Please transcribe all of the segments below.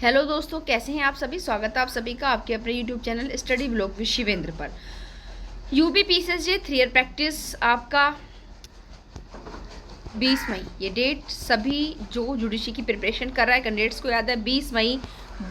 Hello दोस्तों, कैसे हैं आप सभी। स्वागत है आप सभी का आपके अपने YouTube channel study blog with Shivendra पर। यूपी पीसीएसजे 3 ईयर प्रैक्टिस आपका 20 मई ये डेट सभी जो जुडिशरी की प्रिपरेशन कर रहा है कैंडिडेट्स को याद है। 20 मई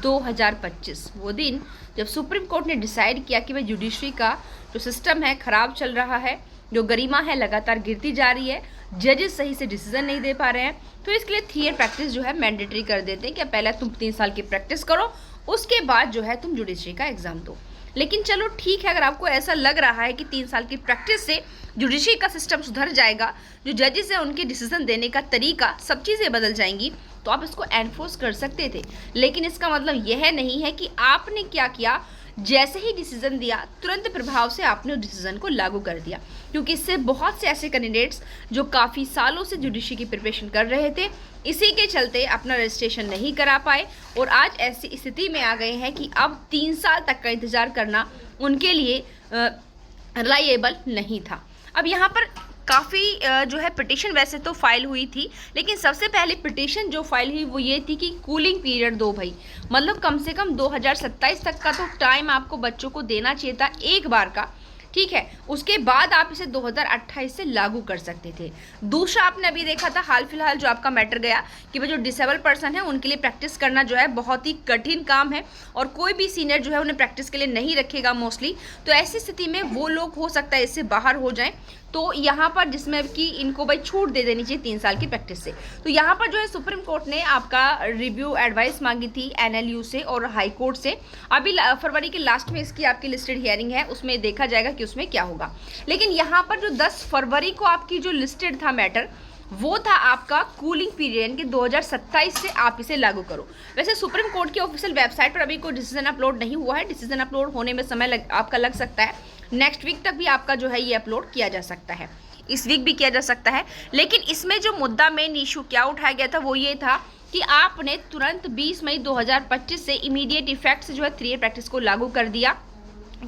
2025 वो दिन जब सुप्रीम कोर्ट ने डिसाइड किया कि भाई जुडिशरी का जो सिस्टम है ख़राब चल रहा है, जो गरिमा है लगातार गिरती जा रही है, जजेस सही से डिसीजन नहीं दे पा रहे हैं, तो इसके लिए 3 ईयर प्रैक्टिस जो है मैंडेटरी कर देते हैं कि पहले तुम 3 साल की प्रैक्टिस करो, उसके बाद जो है तुम जुडिशरी का एग्जाम दो। लेकिन चलो ठीक है, अगर आपको ऐसा लग रहा है कि 3 साल की प्रैक्टिस से जुडिशरी का सिस्टम सुधर जाएगा, जो जजेस है उनके डिसीजन देने का तरीका, सब चीज़ें बदल जाएंगी, तो आप इसको एनफोर्स कर सकते थे। लेकिन इसका मतलब यह नहीं है कि आपने क्या किया, जैसे ही डिसीजन दिया तुरंत प्रभाव से आपने उस डिसीजन को लागू कर दिया, क्योंकि इससे बहुत से ऐसे कैंडिडेट्स जो काफ़ी सालों से जुडिशरी की प्रिपरेशन कर रहे थे, इसी के चलते अपना रजिस्ट्रेशन नहीं करा पाए और आज ऐसी स्थिति में आ गए हैं कि अब 3 साल तक का इंतज़ार करना उनके लिए रिलायबल नहीं था। अब यहाँ पर काफ़ी जो है पिटिशन वैसे तो फाइल हुई थी, लेकिन सबसे पहले पिटिशन जो फाइल हुई वो ये थी कि कूलिंग पीरियड दो भाई, मतलब कम से कम 2027 तक का तो टाइम आपको बच्चों को देना चाहिए था एक बार का, ठीक है। उसके बाद आप इसे 2028 से लागू कर सकते थे। दूसरा आपने अभी देखा था हाल फिलहाल जो आपका मैटर गया कि वो जो डिसेबल पर्सन है उनके लिए प्रैक्टिस करना जो है बहुत ही कठिन काम है और कोई भी सीनियर जो है उन्हें प्रैक्टिस के लिए नहीं रखेगा मोस्टली। तो ऐसी स्थिति में वो लोग हो सकता है इससे बाहर हो जाएं, तो यहाँ पर जिसमें कि इनको भाई छूट दे देनी चाहिए 3 साल की प्रैक्टिस से। तो यहाँ पर जो है सुप्रीम कोर्ट ने आपका रिव्यू एडवाइस मांगी थी एनएलयू से और हाई कोर्ट से। अभी फरवरी के लास्ट में इसकी आपकी लिस्टेड हियरिंग है, उसमें देखा जाएगा कि उसमें क्या होगा। लेकिन यहाँ पर जो 10 फरवरी को आपकी जो लिस्टेड था मैटर, वो था आपका कूलिंग पीरियड के 2027 से आप इसे लागू करो। वैसे सुप्रीम कोर्ट की ऑफिशियल वेबसाइट पर अभी कोई डिसीजन अपलोड नहीं हुआ है, डिसीजन अपलोड होने में समय आपका लग सकता है, नेक्स्ट वीक तक भी आपका जो है ये अपलोड किया जा सकता है, इस वीक भी किया जा सकता है। लेकिन इसमें जो मुद्दा मेन इशू क्या उठाया गया था वो ये था कि आपने तुरंत 20 मई 2025 से इमीडिएट इफेक्ट से जो है 3 ईयर प्रैक्टिस को लागू कर दिया।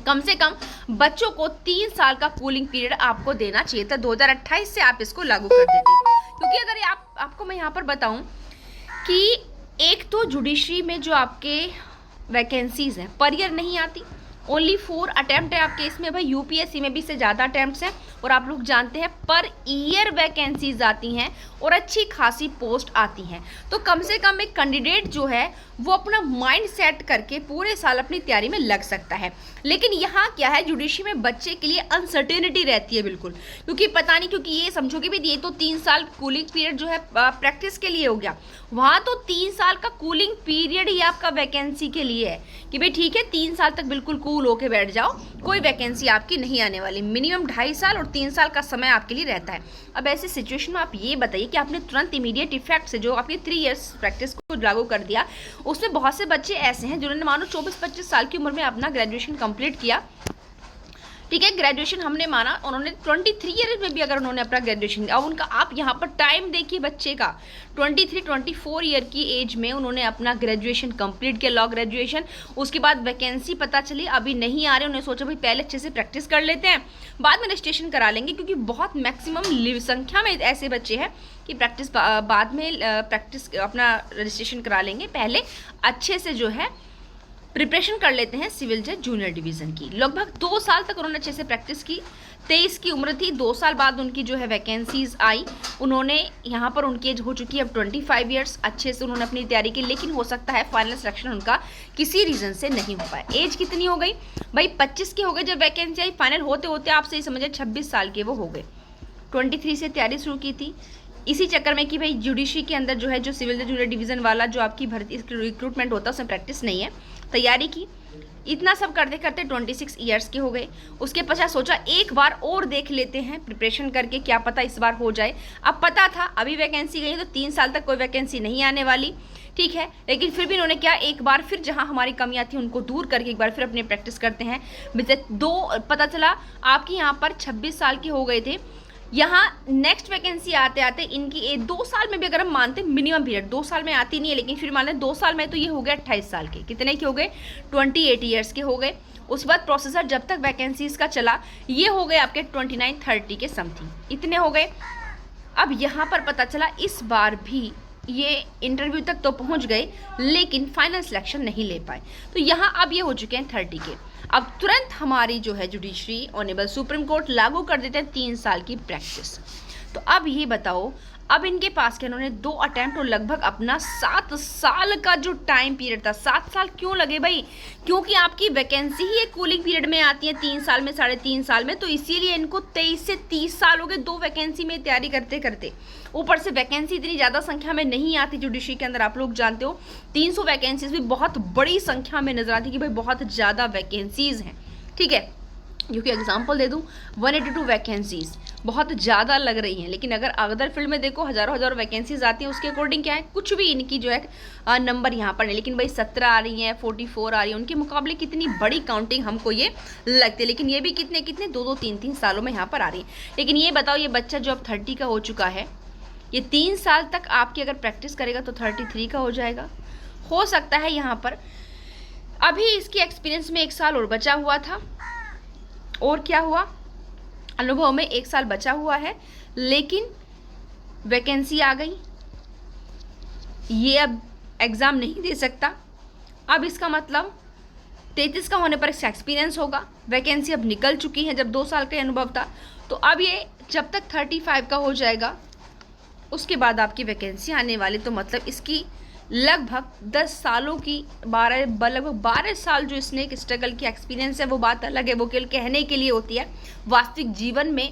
कम से कम बच्चों को 3 साल का कूलिंग पीरियड आपको देना चाहिए था, 2028 से आप इसको लागू कर देते। क्योंकि अगर आपको मैं यहाँ पर बताऊँ कि एक तो जुडिशरी में जो आपके वैकेंसीज हैं पर ईयर नहीं आती, ओनली 4 अटैम्प्ट है आपके इसमें। भाई यूपीएससी में भी से ज़्यादा अटैम्प्ट्स हैं और आप लोग जानते हैं पर ईयर वैकेंसीज आती हैं और अच्छी खासी पोस्ट आती हैं। तो कम से कम एक कैंडिडेट जो है वो अपना माइंड सेट करके पूरे साल अपनी तैयारी में लग सकता है। लेकिन यहाँ क्या है, जुडिशरी में बच्चे के लिए अनसर्टेनिटी रहती है बिल्कुल, क्योंकि पता नहीं, क्योंकि ये समझो कि भी ये तो 3 साल कूलिंग पीरियड जो है प्रैक्टिस के लिए हो गया, वहाँ तो 3 साल का कूलिंग पीरियड ही आपका वैकेंसी के लिए है कि भाई ठीक है 3 साल तक बिल्कुल कूल होके बैठ जाओ, कोई वैकेंसी आपकी नहीं आने वाली। मिनिमम 2.5 साल और 3 साल का समय आपके लिए रहता है। अब ऐसी सिचुएशन में आप ये बताइए कि आपने तुरंत इमीडिएट इफेक्ट से जो आपकी 3 इयर्स प्रैक्टिस को लागू कर दिया, उसमें बहुत से बच्चे ऐसे हैं जिन्होंने मानो 24-25 साल की उम्र में अपना ग्रेजुएशन कंप्लीट किया, ठीक है। ग्रेजुएशन हमने माना उन्होंने 23 ईयर में भी अगर उन्होंने अपना ग्रेजुएशन, अब उनका आप यहाँ पर टाइम देखिए बच्चे का 23-24 ईयर की एज में उन्होंने अपना ग्रेजुएशन कंप्लीट किया, लॉ ग्रेजुएशन। उसके बाद वैकेंसी पता चली अभी नहीं आ रहे, उन्होंने सोचा भाई पहले अच्छे से प्रैक्टिस कर लेते हैं, बाद में रजिस्ट्रेशन करा लेंगे, क्योंकि बहुत मैक्सिमम संख्या में ऐसे बच्चे हैं कि प्रैक्टिस बाद में प्रैक्टिस अपना रजिस्ट्रेशन करा लेंगे, पहले अच्छे से जो है प्रिपरेशन कर लेते हैं सिविल जज जूनियर डिवीज़न की। लगभग 2 साल तक उन्होंने अच्छे से प्रैक्टिस की, 23 की उम्र थी, 2 साल बाद उनकी जो है वैकेंसीज आई, उन्होंने यहाँ पर उनकी एज हो चुकी है अब 25 ईयर्स, अच्छे से उन्होंने अपनी तैयारी की। लेकिन हो सकता है फाइनल सिलेक्शन उनका किसी रीज़न से नहीं हो पाया। एज कितनी हो गई भाई, 25 के हो गए जब वैकेंसी आई, फाइनल होते होते आप सही समझे 26 साल के वो हो गए। 23 से तैयारी शुरू की थी, इसी चक्कर में कि भाई जुडिशरी के अंदर जो है जो सिविल जज जूनियर डिवीज़न वाला जो आपकी भर्ती रिक्रूटमेंट होता है उसमें प्रैक्टिस नहीं है, तैयारी की, इतना सब करते करते 26 ईयर्स के हो गए। उसके पश्चात सोचा एक बार और देख लेते हैं प्रिपरेशन करके, क्या पता इस बार हो जाए। अब पता था अभी वैकेंसी गई तो 3 साल तक कोई वैकेंसी नहीं आने वाली, ठीक है। लेकिन फिर भी उन्होंने क्या, एक बार फिर जहां हमारी कमियां थी उनको दूर करके एक बार फिर अपनी प्रैक्टिस करते हैं। पता चला आपकी यहाँ पर 26 साल के हो गए थे, यहाँ नेक्स्ट वैकेंसी आते आते इनकी 2 साल में भी अगर हम मानते मिनिमम पीरियड 2 साल में आती नहीं है, लेकिन फिर मान लें 2 साल में तो ये हो गया 28 साल के, कितने के हो गए 28 ईयर्स के हो गए। उस बाद प्रोसेसर जब तक वैकेंसीज का चला ये हो गए आपके 29-30 के समथिंग, इतने हो गए। अब यहाँ पर पता चला इस बार भी ये इंटरव्यू तक तो पहुंच गए लेकिन फाइनल सिलेक्शन नहीं ले पाए। तो यहाँ अब ये हो चुके हैं 30 के। अब तुरंत हमारी जो है जुडिशरी ऑनरेबल सुप्रीम कोर्ट लागू कर देते हैं 3 साल की प्रैक्टिस। तो अब ये बताओ, अब इनके पास क्या, इन्होंने 2 अटेम्प्ट और लगभग अपना 7 साल का जो टाइम पीरियड था, 7 साल क्यों लगे भाई? क्योंकि आपकी वैकेंसी ही एक कूलिंग पीरियड में आती है 3 साल में, 3.5 साल में, तो इसीलिए इनको 23 से 30 साल हो गए 2 वैकेंसी में तैयारी करते करते। ऊपर से वैकेंसी इतनी ज़्यादा संख्या में नहीं आती जुडिशरी के अंदर, आप लोग जानते हो 300 वैकेंसीज भी बहुत बड़ी संख्या में नजर आती है कि भाई बहुत ज़्यादा वैकेंसीज हैं, ठीक है। क्योंकि एग्जाम्पल दे दूँ 182 वैकेंसीज बहुत ज़्यादा लग रही हैं, लेकिन अगर अदर फील्ड में देखो हज़ारों वैकेंसीज आती हैं, उसके अकॉर्डिंग क्या है, कुछ भी इनकी जो है नंबर यहाँ पर नहीं। लेकिन भाई 17 आ रही हैं, 44 आ रही है, उनके मुकाबले कितनी बड़ी काउंटिंग हमको ये लगती है। लेकिन ये भी कितने 2-2, 3-3 सालों में यहाँ पर आ रही है। लेकिन ये बताओ, ये बच्चा जो अब 30 का हो चुका है, ये 3 साल तक आपकी अगर प्रैक्टिस करेगा तो 33 का हो जाएगा। हो सकता है यहाँ पर अभी इसकी एक्सपीरियंस में 1 साल और बचा हुआ था, और क्या हुआ, अनुभव में 1 साल बचा हुआ है, लेकिन वैकेंसी आ गई, ये अब एग्ज़ाम नहीं दे सकता। अब इसका मतलब 33 का होने पर इसका एक्सपीरियंस होगा, वैकेंसी अब निकल चुकी है, जब 2 साल का अनुभव था। तो अब ये जब तक 35 का हो जाएगा उसके बाद आपकी वैकेंसी आने वाली। तो मतलब इसकी लगभग 10 सालों की लगभग 12 साल जो इसने एक स्ट्रगल की एक्सपीरियंस है, वो बात अलग है, वो केवल कहने के लिए होती है, वास्तविक जीवन में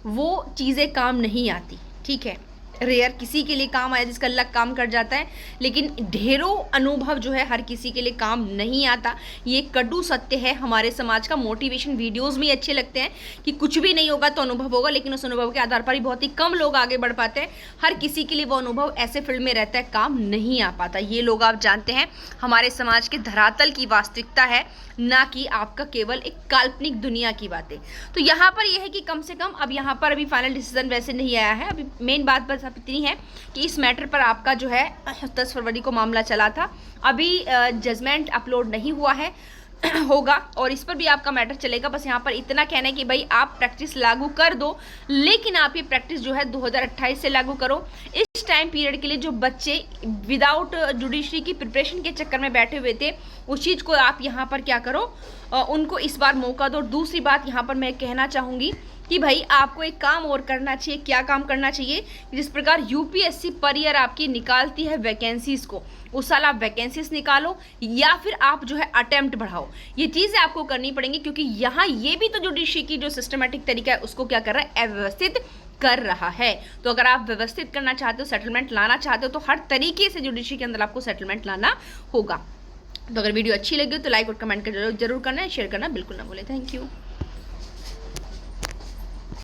वो चीज़ें काम नहीं आती, ठीक है। रेयर किसी के लिए काम आया जिसका लक काम कर जाता है, लेकिन ढेरों अनुभव जो है हर किसी के लिए काम नहीं आता। ये कटु सत्य है हमारे समाज का। मोटिवेशन वीडियोस में अच्छे लगते हैं कि कुछ भी नहीं होगा तो अनुभव होगा, लेकिन उस अनुभव के आधार पर ही बहुत ही कम लोग आगे बढ़ पाते हैं। हर किसी के लिए वो अनुभव ऐसे फील्ड में रहता है, काम नहीं आ पाता। ये लोग आप जानते हैं हमारे समाज के धरातल की वास्तविकता है, ना कि आपका केवल एक काल्पनिक दुनिया की बातें। तो यहाँ पर यह है कि कम से कम अब यहाँ पर अभी फाइनल डिसीजन वैसे नहीं आया है। अभी मेन बात बस इतनी है कि इस मैटर पर आपका जो है 10 फरवरी को मामला चला था, अभी जजमेंट अपलोड नहीं हुआ है, होगा, और इस पर भी आपका मैटर चलेगा। बस यहाँ पर इतना कहना है कि भाई आप प्रैक्टिस लागू कर दो, लेकिन आप ये प्रैक्टिस जो है 2028 से लागू करो। इस टाइम पीरियड के लिए जो बच्चे विदाउट जुडिशरी की प्रिपरेशन के चक्कर में बैठे हुए थे, उस चीज़ को आप यहाँ पर क्या करो, उनको इस बार मौका दो। और दूसरी बात यहाँ पर मैं कहना चाहूँगी कि भाई आपको एक काम और करना चाहिए। क्या काम करना चाहिए? जिस प्रकार यूपीएससी पर ईयर आपकी निकालती है वैकेंसीज को, उस साल आप वैकेंसीज निकालो, या फिर आप जो है अटेम्प्ट बढ़ाओ। ये चीज़ें आपको करनी पड़ेंगी, क्योंकि यहाँ ये भी तो जुडिशरी की जो सिस्टमेटिक तरीका है उसको क्या कर रहा है, अव्यवस्थित कर रहा है। तो अगर आप व्यवस्थित करना चाहते हो, सेटलमेंट लाना चाहते हो, तो हर तरीके से जुडिशरी के अंदर आपको सेटलमेंट लाना होगा। तो अगर वीडियो अच्छी लगी हो तो लाइक और कमेंट कर जरूर करना है, शेयर करना बिल्कुल ना भूलें। Thank you.